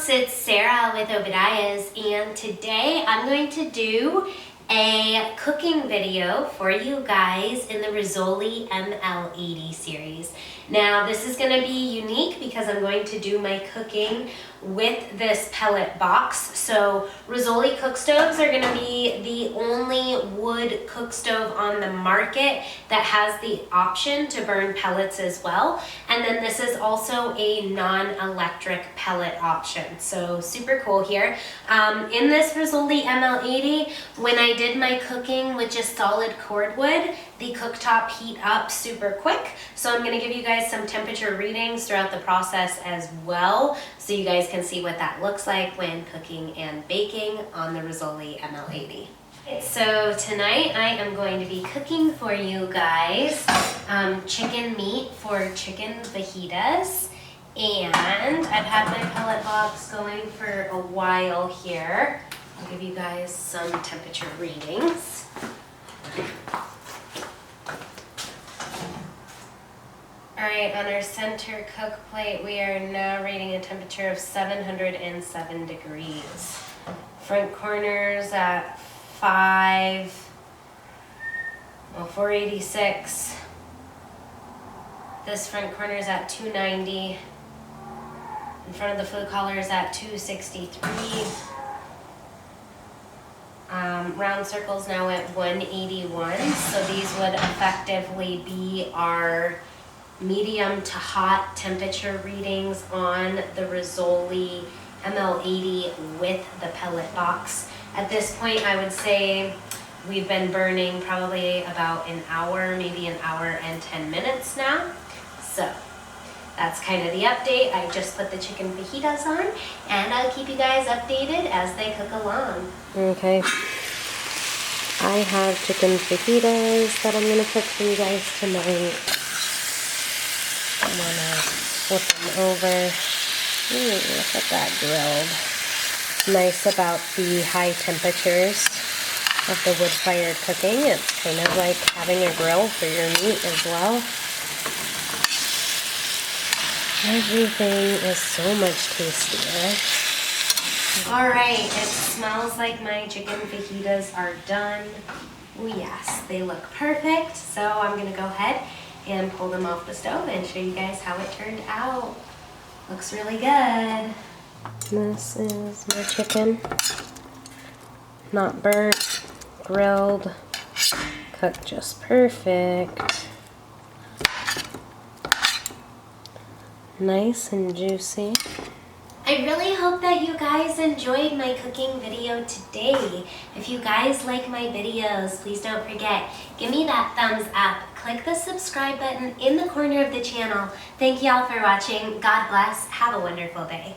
folks, it's Sarah with Obadiah's, and today I'm going to do a cooking video for you guys in the Rizzoli ML80 series. Now this is going to be unique because I'm going to do my cooking with this pellet box. So Rizzoli cookstoves are going to be the only wood cookstove on the market that has the option to burn pellets as well. And then this is also a non-electric pellet option. So super cool here. In this Rizzoli ML80, when I did my cooking with just solid cordwood, the cooktop heat up super quick. So I'm going to give you guys some temperature readings throughout the process as well, so you guys can see what that looks like when cooking and baking on the Rizzoli ML80. So tonight I am going to be cooking for you guys chicken meat for chicken fajitas, and I've had my pellet box going for a while here. I'll give you guys some temperature readings. Alright, on our center cook plate, we are now rating a temperature of 707 degrees. Front corners at 486. This front corner is at 290. In front of the food collar is at 263. Round circles now at 181. So these would effectively be our medium to hot temperature readings on the Rizzoli ML80 with the pellet box. At this point, I would say we've been burning probably about an hour, maybe an hour and 10 minutes now. So that's kind of the update. I just put the chicken fajitas on, and I'll keep you guys updated as they cook along. Okay. I have chicken fajitas that I'm going to cook for you guys tonight. I'm gonna flip them over. Ooh, look at that grilled. Nice about the high temperatures of the wood-fired cooking. It's kind of like having a grill for your meat as well. Everything is so much tastier. Alright, it smells like my chicken fajitas are done. Oh yes, they look perfect. So I'm gonna go ahead and pull them off the stove and show you guys how it turned out. Looks really good. This is my chicken. Not burnt, grilled, cooked just perfect. Nice and juicy. I really hope that you guys enjoyed my cooking video today. If you guys like my videos, please don't forget, give me that thumbs up. Click the subscribe button in the corner of the channel. Thank y'all for watching. God bless. Have a wonderful day.